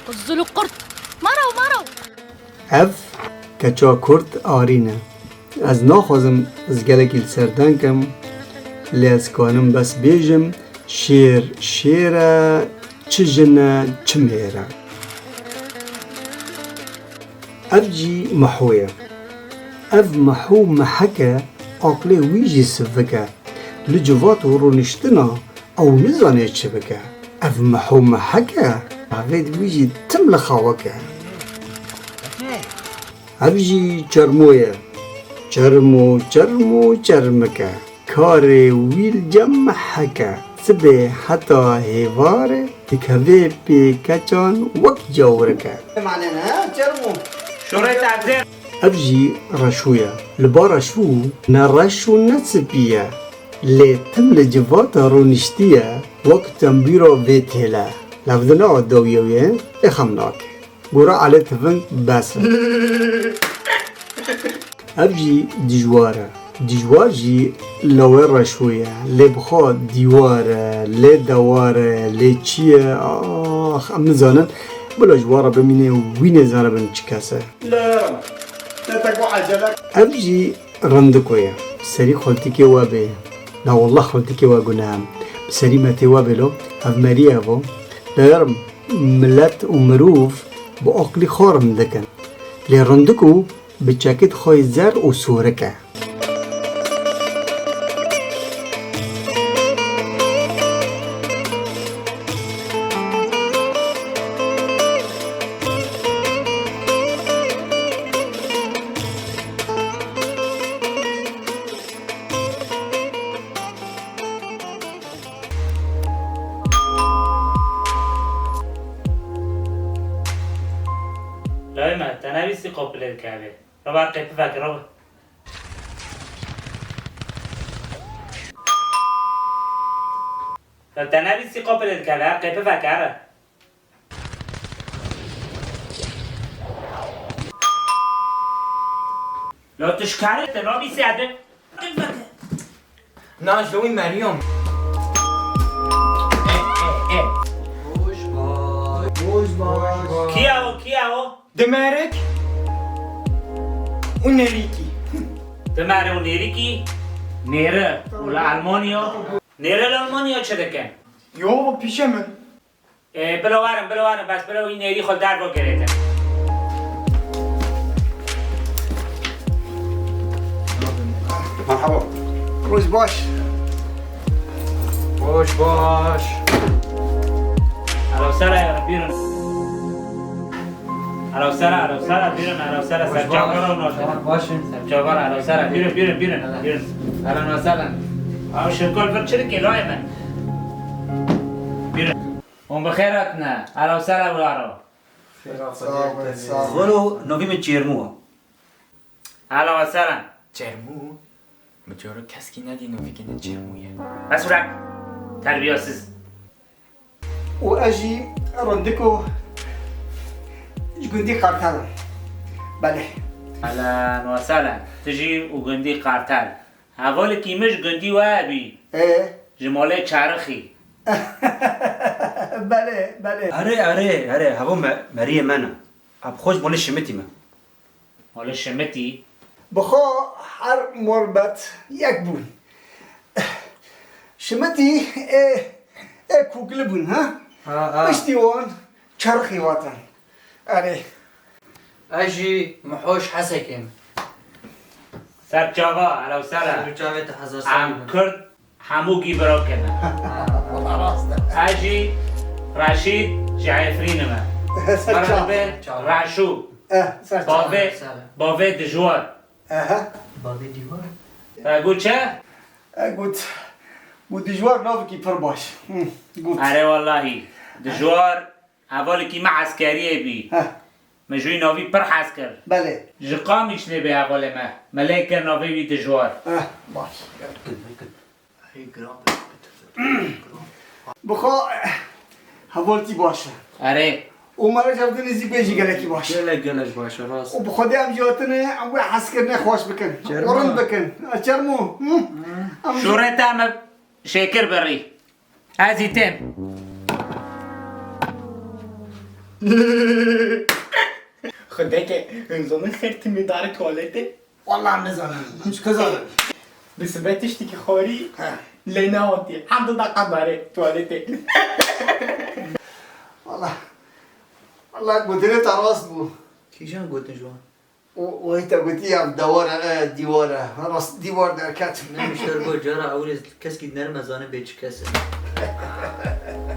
الزلو قرط مرو اف کچا کرد آرینه از ناخوازم از گلکی سردن کم لی از کانم بس بیجم شیره چه جنه چه میره اف جی محویه اف محو محکه عقلی ویجی سفکه لجوات و رونشتنا او نزانه چه بکه اف محو محکه عوید ویجی تم لخواکه اف جی چرمویه چرمکه کاری ویل جمحکه سبه حتی هیواره تکوه پی کچان وک جاورکه معنی نه چرمو شوره تغذیر اف جی رشویه لبا رشو نرشو نسپیه لی تم لجوات رونشتیه وقت تنبیرو ویتیله لفظنا دویویه اخمناکه گورا علی تفن بس اف جی دیجوار جی لوه رشویه لی بخوا دیواره لی دواره لی چیه آخ ام نزانن بلا جواره بمینه وی نزانه بن چی کسه لا تتكو عجلك اف جی رندکویه سری خلطی که وابه لا والله خلطی که واگونم سری متی وابلو اف مریه بو دارم ملت و مروف با اقلی خارم دکن لی رندکو بچکت خوی زر و سورکه لا ما تنافسي قبل الكعبة ربع قيف فاكر ربع تنافسي قبل الكعبة قيف فاكر لو تشكالي تنافي سعدة ناش دوی مریم كيا هو دمرک و نریکی تمارو نيريكي نيرة ولا ألمانيا نيرة الألمانيا شده كان یو با پیشه من بلوارم بس بلو این نيري خود در با گريته مرحبا روز باش باش على وسلا يا ربيرن على وسلا بيرن على وسلا سرجاور ونوشنا باشیم سرجاور على وسلا بيرن اهلا وسهلا أو شكل فرشلك لا يمن بيرن هم بخيراتنا على وسلا ولارو خلو نویم چیرمو على وسلا چرمو مجارو کس کی ندی نو فکر چرمویه بس ورق تربياسız و اجی رندکو جگندی قرطالم بله أهلا وسهلا تجي وجندي قارتال هقولك مش جندي وابي جمالة شارخي بله اره هوا مریه منه اب خوش مال شمتی من مال شمتي بخوا هر مربت یک بون شمتی کوگل بون ها پشتی وان چرخی واتن اره اجي محوش حسكن سر جاوا على وسهلا رجعت حزر عم كرد حموقي براكنا والله راسته اجي رشيد جعفرين ما مرحبا رعشو بافي دجوار اها بابي ديوار فقول چه؟ قلت دیجوار نافکی پر باش قلت اره والله دجوار اولكي مع عسكرية بي مجوي نوفي پر عسكر بله جقامش نبي اول ما ملايكة نوفي بي دجوار باش هي جرام بخوا حوالتی باشه اره و مرا جبدن زی بیجی گلکی باشه گلش باشه راست و بخدا هم جاتنه ام حس کرنه خوش بکن ورن بکن چرمو شورتا ما شاكر بري هذه تم خدا که هنزانه خیرتی میداره توالته والله نزانم هیچ کزانم به ثبتش که خوری لینه آتی هم دو دقیقه داره توالته والله گوتنی تراس بو کیجان گوتن جوان و هیتا گوتی هم دیواره راست دیوار در کتم نمیشتر گو جارا اول کس کی نرمزانه به چه کسه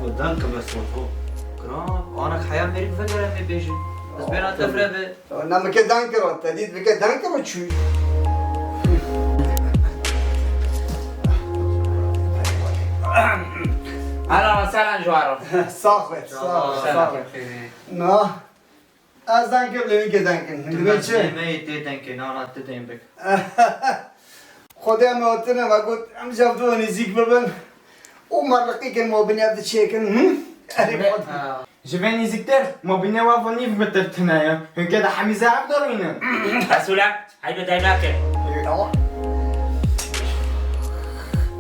ودان که بس وفو کرام آنک حیام میری فکرم میبیشی از بینا تفره به نمکه دن کرو تدید بکه دن کرو چوی اهلا وسهلا جوارو صافت نه از دن که بلوی که دن کن دیگه چه؟ می دیدن که نه دیدن بک خدا موتنه و گفت هم جابدو نزیک ببن او مرلقی که ما بنیاد چه کن جبه نیزیکتر ما بینه وافو نیف بترتنه یا هنگه ده حمیزه عب دارینه رسولا هاي بداي ماكل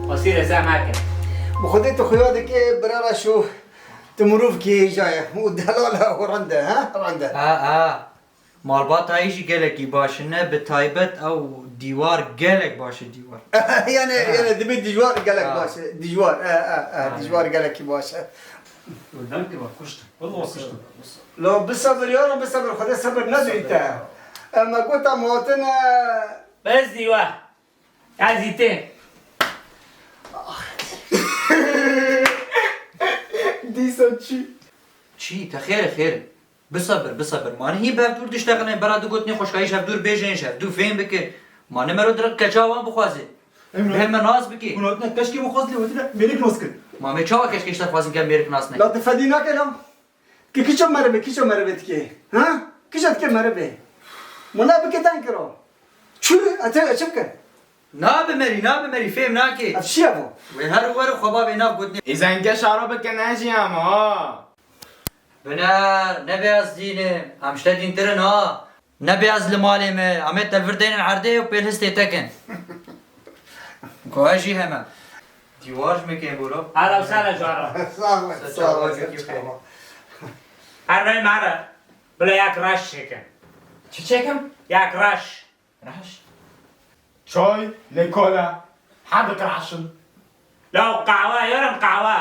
وصير زي ماكل بخودی تو خیاده که برای شو تمروف کی جایه و دلاله و رنده ها رنده مالبات ایشی گلکی باشه نه به تایبت او دیوار گلک باشه دیوار یعنی دبی دیجوار گلک باشه دیجوار گلکی باشه ودان که با کشتم والله کشتم لو بصبر يا بصبر خدا صبر ندري انت اما قلت موتنا بس ديوا عزيتين ديسا چی تخیر خیر بصبر مانه هی به دور تشتغل برا دو گوتنی خوشکایش هف دور بیجن شف دو فهم بکه مانه مرو درک کچاوان بخوازه به من ناز بکی ونوتنا كشكي مخزلي ودنا بينك نسكن ما می چاوا کش کشتا خوازن کم بیرک ناس نه لا تفدينا كلام كيشو مربي كي ها كيشو تك مربي منا بك تنكرو شو اشبك نه بمری فهم ناکی افشي ابو و هر ور خوابا بینا گوتنی ایزا اینگه شرابه که نجی هم ها بنار نبي از دينه همشتا دين ترن ها نبي از لمالمه عمت الفردين العرضية وبيلهستي تكن كواجي هما ديواج مكين بولو اهلا وسهلا جوارو صافي الرأي معنا بلا ياك رش هيك چی چکم؟ ياك رش رش چای لیکولا حد کراشن لو قهوة يرم قهوة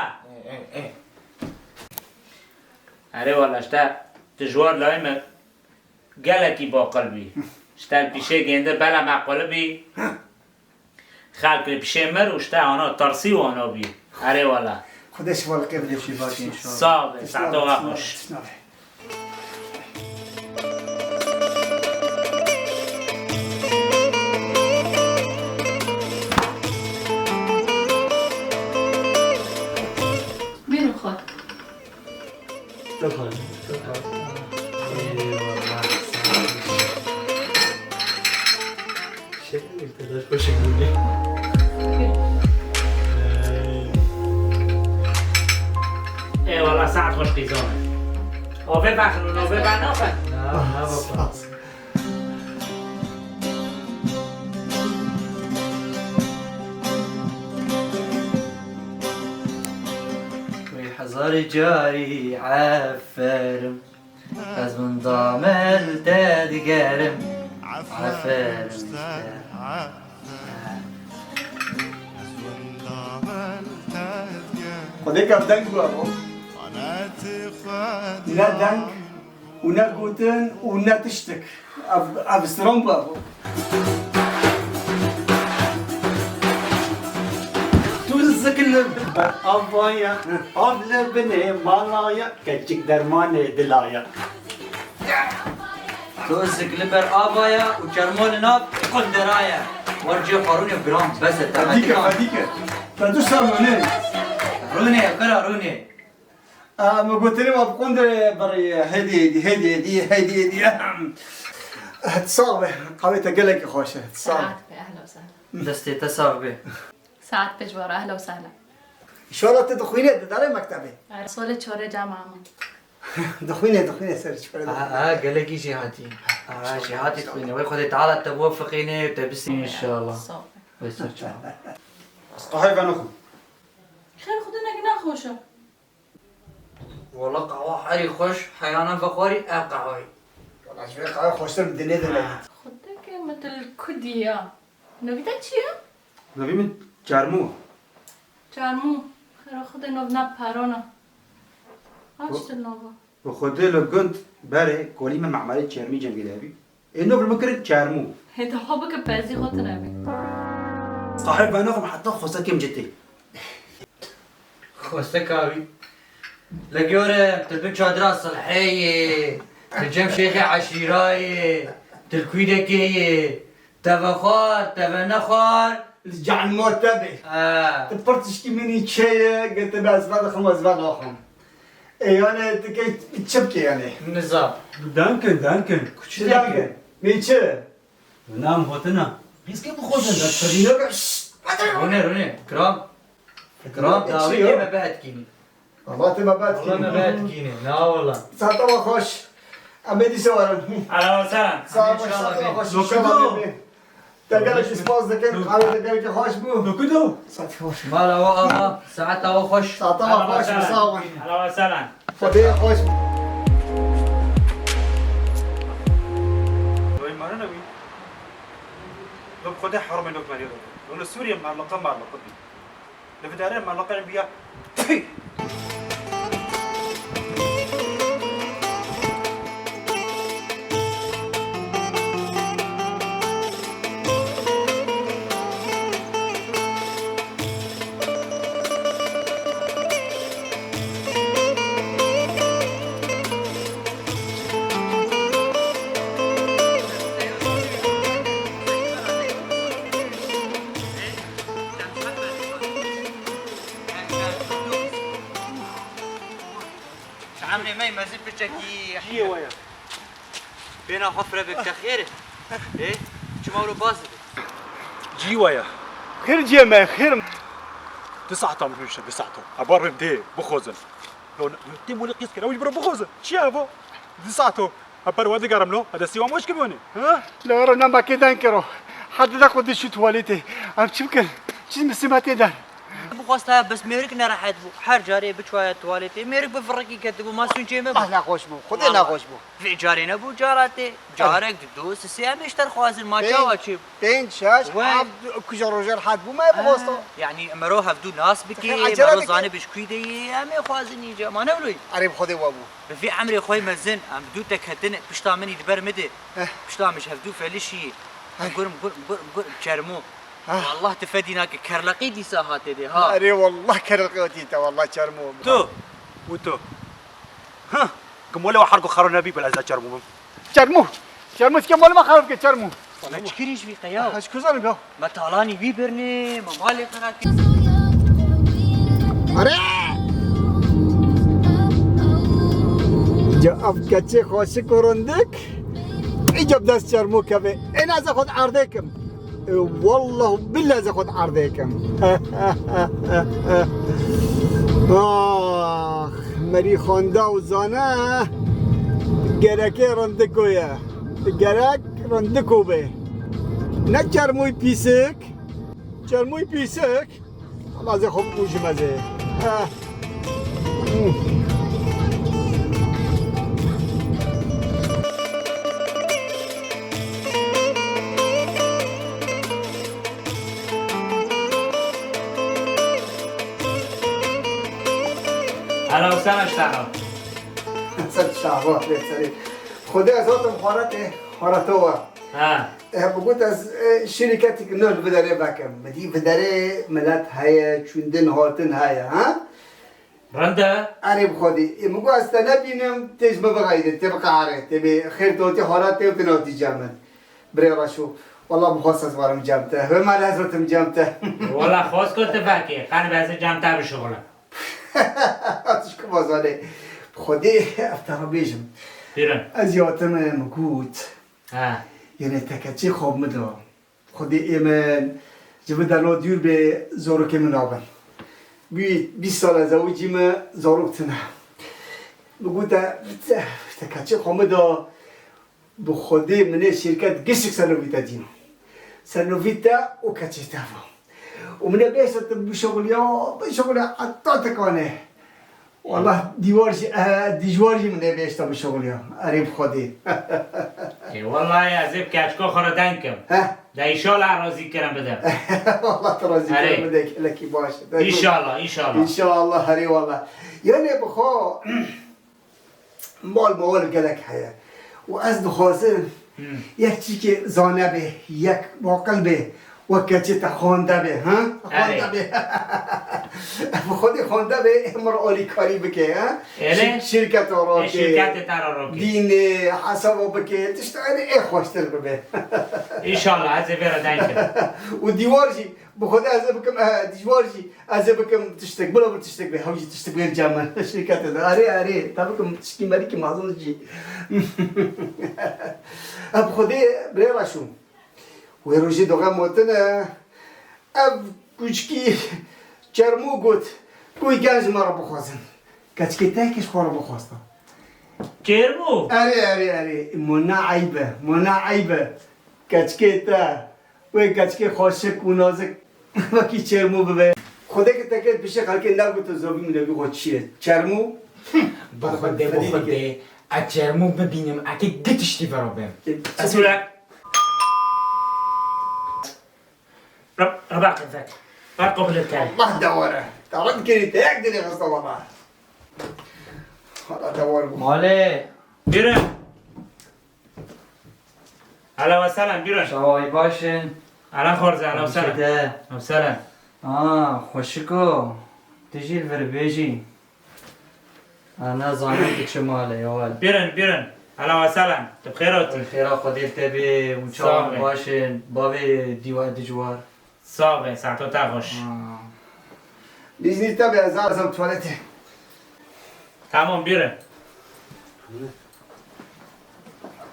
أري والله اشتا تجوار لايمة قالكي با قلبي اشتا البيشي جيندر بلا مع قلبي خالك البيشي مر واشتا انا ترسي وانا بي أري والله خدش والقيم دي شي باقي ان شاء الله صعب ساعته خوش بيرو خد شكرا اي والله ساعة خوش قيزونة وفي بخل وفي بنافن حزار جاري عفرم از من ضامل تدقرم عفرم خديك بدنك بابو لا دنك ونا جوتن ونا تشتك ابسترون بابو توزك ابايا ابل بني مالايا كتشك درمان دلايا توزك لبر آبايا وكرمون ناب قندرايا ورجي قاروني برام بس هديك تدوس سامونين روني قرا روني ما قلت لي ما بقول بري هدي تصاغبه قويت اقول لك خوشه تصاغ ساعات اهلا وسهلا دستي تصاغبي ساعات بجوار اهلا وسهلا ان شاء الله تدخليني داري مكتبي رسولة شوري جامعة دخليني سيرش قالك جهاتي جهاتي تخويني وي خذي تعالى توفقيني وتبسني ان شاء الله صافي بس ان شاء الله صحيح نخو خير خدنا قنا خوشة والله قهوه حري خوش حيانا بخوري قهوه والله شوي قهوه خوشتر من الدنيا دلالت خودت که مثل کدیا نویده چیه؟ نبی من جرمو جرمو خیلی خود نو نپرانا هاش نوبا و خود لگند بره کولی من معماری چرمی جنگی دهبی اینو بالمكر جرمو هدا حبك بازی خود نبی صاحب انا حتى خوسا كم جتي خوستكاوي لقيورة تلبك شادرة صلحية تلجم شيخي عشيراي تلكويدكي تبخار تبنخار جعل موت تبعي تبرتش مني تشيء قلت بس بعد 5 دقائق يعني تكيت تشبكي يعني نظام دانكن شو دانكن ميتشي نام هوتنا بس كيف بخوزن ده فرينا روني كرام داوي ما بعد كيني والله تبى بعد والله ما بعد كيني لا والله ساعة خوش عمدي سوارن اهلا وسهلا ساعة خوش إن شاء الله تلقالك سباز ذكر قالوا تلقالك خوش بو لوكدو ساعة خوش ما لا والله ساعتها خوش ساعة خوش مساوي اهلا وسهلا فدي خوش وين ما انا نبي لو خدي حرم انك مريض لو سوريا معلقه بي لو في دارين معلقه بيا عمري ما يمزل بشكي جي ويا بينا حفرة بك تخير ايه شو مولو بازل جي ويا خير جيما خير 9 مش 9 ابار بدي بخوزن لو تيمو لقيس كده ويبرو بخوزن شافو 9 ابار وادي قرملو هذا سيوا مش كموني ها لا رنا ما كده انكرو حد دا قد شو تواليتي ام تشمكن شي مسماتي دار بخواستها بس ميرك نرحت بو حر جاري بشوية تواليتي ميرك بفرقي كتبو ما سون جيمه بو اهلا خوش بو خذ انا خوش بو في جاري نبو جاراتي جارك دوس سيام يشتر خوازن ما جاوا تشيب بين شاش وين؟ عبد كجر رجال حد بو ما يبغوستو يعني مرو هفدو ناس بكي عجلة مرو بكي. زاني بشكويدي امي خوازن يجا ما نبلوي قريب خذي وابو بفي عمري خوي مزن ام بدوتك هدن بشتا مني دبر مدي بشتا مش هفدو فلشي قرم شرمو والله تفديناك كرلقي دي ساهات دي ها اري والله كرقوتي تا والله شرمو تو وتو ها كم ولا حرقوا خرو نبي بلا ذا جرمو شرمو كم ولا ما خرب شرمو ما تشكريش في قياو اش كوزان بيو ما طالاني بي برني ما مالي قراك اري جا اف كاتشي خوش كورندك اجاب داس شرمو كبي انا زاخذ عرضكم والله بالله زاخذ عرضكم آخ مری خونده و زانه گرکه رندکویه گرک رندکو به نه چرموی پیسک مزه خوب بوش مزه اهلا وسهلا اشتغل صد شعبات بسري خدي ازات مخارته ها بقول از شركتك نوع بداره باكم بدي بداره ملات هيا چوندن هاتن هيا ها رنده أنا بخدي مقول استنا بينم تيج ما بغايد تبقى عارف تبي خير توتي حارته وتنوتي جامد بريرا شو والله بخصص وارم جامته وما لازم جامته والله خواست كنت باكي قال بعد جامعة بشغله اتش كبازانه خدي افتر بيجم بیرون از یادم مگود ها یعنی تکچی خواب مدا خودی ایمن جب دلو دور به زارو که منابن 20 سال از اوجی ما زارو تنه مگود تکچی خواب مدا به خودی من شرکت گشک سنویتا دینو سنویتا و کچی تافا و من بیشتر بشغلیا حتی تکانه والله دیجوارجی من نوشتم شغلیا عریب خودی ای والله از این کچکا خورا دنکم ده ایشالا راضی کرم بدم والله ترازی آره. کنم بده لکی باشه ایشالا انشالله هری والله یعنی بخوا مال گلک هیا و از دخوازم یک چی که زانه به یک واقل به و کچی تا خونده به ها خونده به خودی خونده به امر آلی کاری بکه ها اله؟ شرکت را شرکت ترا که دین حساب بکه تشتغل ای خوشتر ببه ایشالا از این برا دنکم و دیوارجی بخدا از بکم دیوارجی از بکم تشتک بلا بر تشتک به هوجی تشتک به جامعه شرکت ده آره تا بکم تشکی مری که مازون جی اب خدا بره راشون و روزی دوغه موتنه اب کوچکی چرمو گوت کوی گنج ما رو بخوازن کچکی تکش خورا بخواستم کرمو آره منا عیبه کچکی تا وی کچکی خوشک و نازک وکی چرمو ببه خدا که تکت پیش خلک نگو تو زوبی منوی خود چیه چرمو بخوده اچرمو ببینم اگه گتشتی برابر اسولك رباق ذاك قبل الكلام الله دوره ترد كريت هيك دني غصب الله هذا دوره ماله بيرن هلا وسهلا بيرن شوای باشن هلا خورزه هلا وسهلا چته وسهلا خوشکو تجیل ور بیجی انا زانم که چه ماله یوال بيرن هلا وسهلا بخيراتي خیرا خودی تبی و چاوان باشن بابی دیوار دیجوار صافي ساعته تاخش ليزني تابع زازم تواليتي تمام بيرن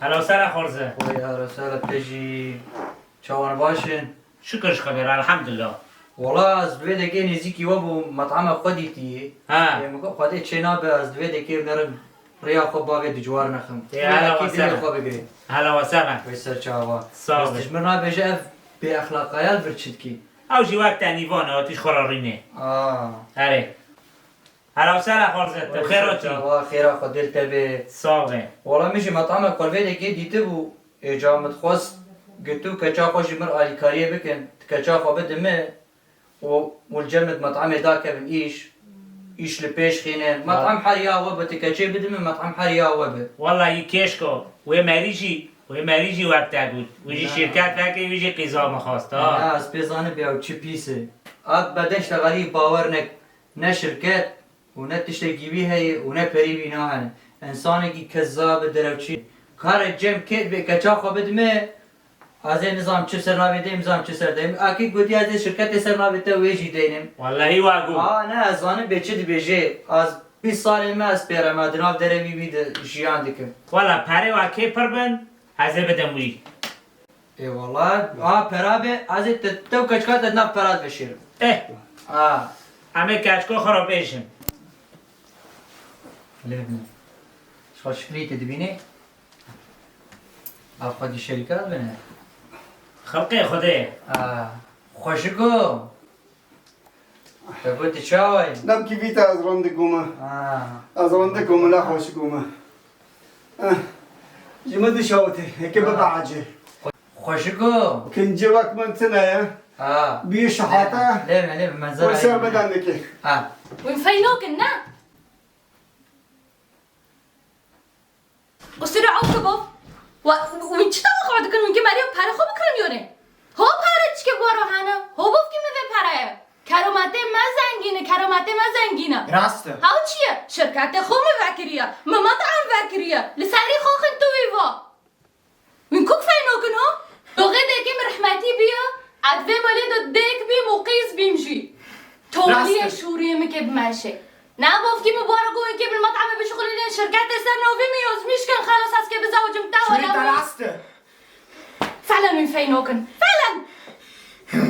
هلا وسهلا خورزه وی رسالة تجی چاوان باشن شكرش خبر الحمد لله والله از دوی دکی نزیکی و بو مطعم خودی تی ها مگه خودی چه نابه از دوی دکی نرم ریا خوب بابی دیجوار نخم هلا وسهلا خوب بگیری هلا وسهلا وی سر چاوا صافي. بستش مرنا بیجه اف بی اخلاقیال برچید کی او جي وقت انيفان هاتيش خرارينه هلا هلا وسهلا خورزه بخيراتي چاوا خیرا خودی تبی صافي والله میشه مطعم کلوی دکی دیده بو اجامت خواست گتو کچا خوشی مر آلیکاریه بکن کچا خوابه دمه و ملجمد مطعم دا کبن ایش لپیش خینه مطعم حریا و بتی کچه بدمه مطعم حریا و به والله يكيشكو ومريجي وقت بود ويجي شركات فاكي ويجي قيزا مخواست نه از پیزانه بیا و چه پیسه آد بدنش لغالی باور نه شرکت و نه تشتگیبی هی و نه پریبی نه هنه انسانی که کذاب دروچی کار جم کت به کچا خوابه دمه از این نظام چه سر ناویدیم نظام چه سر دیم اکی گویی از این شرکت سر ناویده ویجی دینیم والله واقو نه از آن بچه دی بیجه از 20 سال ما از پیرم ادناف داره بید جیان دکم والله پاره واكي پربن هزه بدموي ای والله پرابه از این تو کچکات ادناف پراد بشیرم همه کچکو خرابيشن لبنان شو شكلية تدبيني؟ أخذ الشركات بنا خلقي خده خوشكو تقول تشاوي نم كيفيتا از رندكوما از رندكوما لا خوشكوما جمد شاوتي هيك ببعجي خوشكو كن جواك من تنايا بيه شحاطة ليه منزل وسير بدنك وين فينوك النا وسير عقبه وين چطور خورد کنم که مریم پره خوب کنم یونه هو پره چی که بارو هانا هو بف کی مده پره کرامت ما زنگینه راسته هاو چیه شرکت خوم وکریه مطعم وکریه لسری خوخن تو ویوا من کوک فینوکن ها دوغه دیگه رحمتی بیا ادوی مالی دو دیگ بی موقیز بیمجی تولی شوریه مکب ماشه نه بافکی مبارکو اینکه بالمطعم بشغلين شركات سر نوفي ميوز مشكل خلاص هسكي بزوج شريطة متاوله راسته فعلا من فينوكن فعلا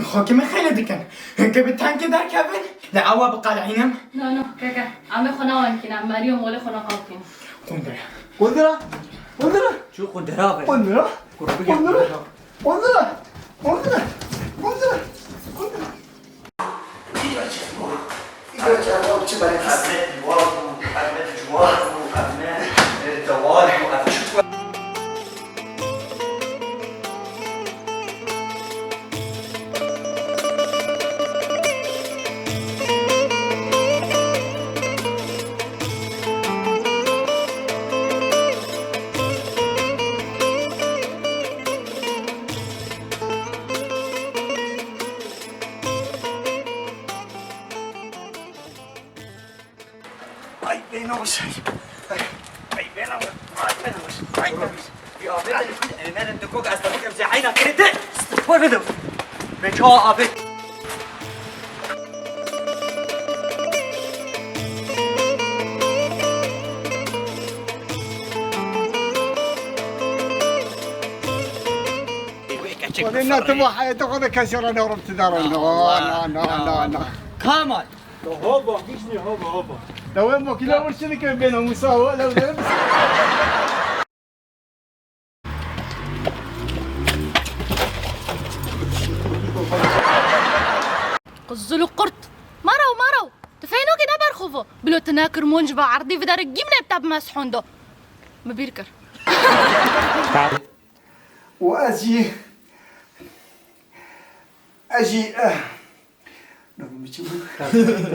خاكي من خيلة دكن هنك بتانك دار كابن لا أوا بقى العينم نو كاكا عمي خناوان كنا مريم ولا خنا قاطين قندرة قدرة شو قدرة قدرة نوش يا بنت انا الدكوك استفكر زي عينك كده استغفر الله بجوا ابي ولنا تبغى حياتك ولا كسر انا ورمت دار لا كمان هوبا فيشني هوبا لو امك لا وش اللي كان بينهم مساواه لو لبس قزلو قرط مرو تفينو كده برخوفو بلو تناكر منجبة عرضي في دار الجبنة بتاع مسحون دو مبيركر واجي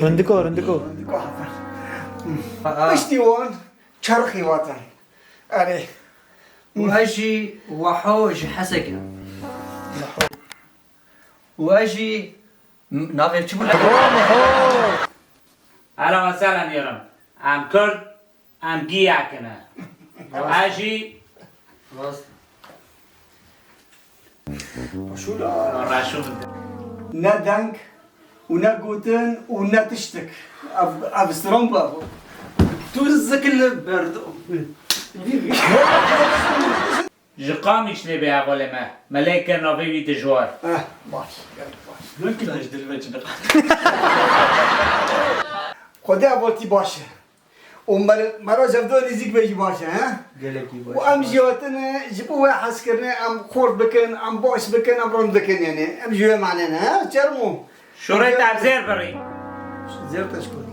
رندكو ايش ديوان شرخي وطن عليه واجي وحوج حسكة واجي نافي تشوف لك اهلا وسهلا يرم ام كرد ام گیاکنه اجی راشو نا دنك ونا جوتن ونا تشتك اب سترومبا توزك البرد جقامیش نبی اول ما ملیک نوی وی دجوار باش ممكن اجدل الوجه خدا بولتي باشه ومرا جبدو نزيك بيجي باشه ها وام جواتنا جبوها حسكرنا ام خور بكن ام باش بكن ام رند بكن يعني ام جوا معنا ها ترمو شوری تبزیر بری زير تشكر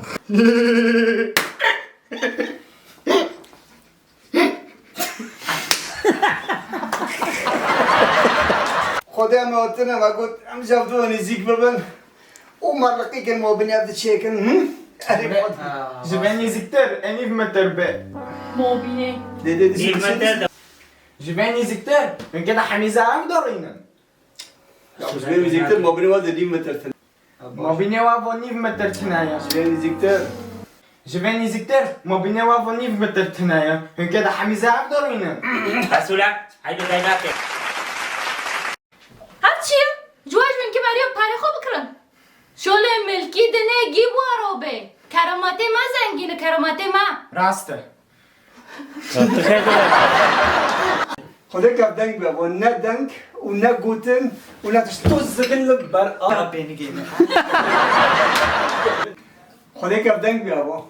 خدا موتنا ما قلت ام جبدو نزيك ببن ومرقي كان مو بني عبد الشيكن Je vais nizikter, eniv meterbe. موبيني نیل متر Je vais nizikter, كده حميزة عم دارينا. زين زيكتر مو بني والد دي متر ما بيني وابو نيف متر تنايا. زين زيكتر Je vais nizikter, ما بيني وابو نيف متر تنايا. كده حميزة عم دارينا. رسولا هاي بدایماته هاد چیه؟ جواج من که برای پره خوب بکرن شوله ملکی دنه گی بواروبه کرامات ما زنگینه کرامات ما راسته. خدا كيف دنك بابا ونا دنك ونا جوتن ونا تشتوز البر بيني جينا خدا كيف دنك بابا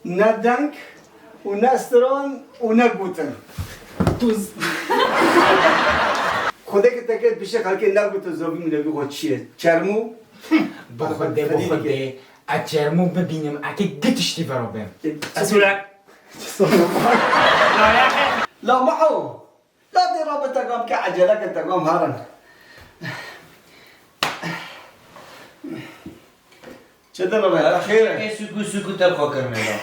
نا دنك ونا استرون ونا جوتن توز خدا كتاكد بشكل كي نا جوتن زوبي من اللي بيقول شيء شرمو بخده. اچرمو ببینم اگه گتشتی برابر. رسولا لا معه لا دي رابطة قام كعجلك انت قام هرن شدنا بقى اخيرا سكو تلقى كرميلا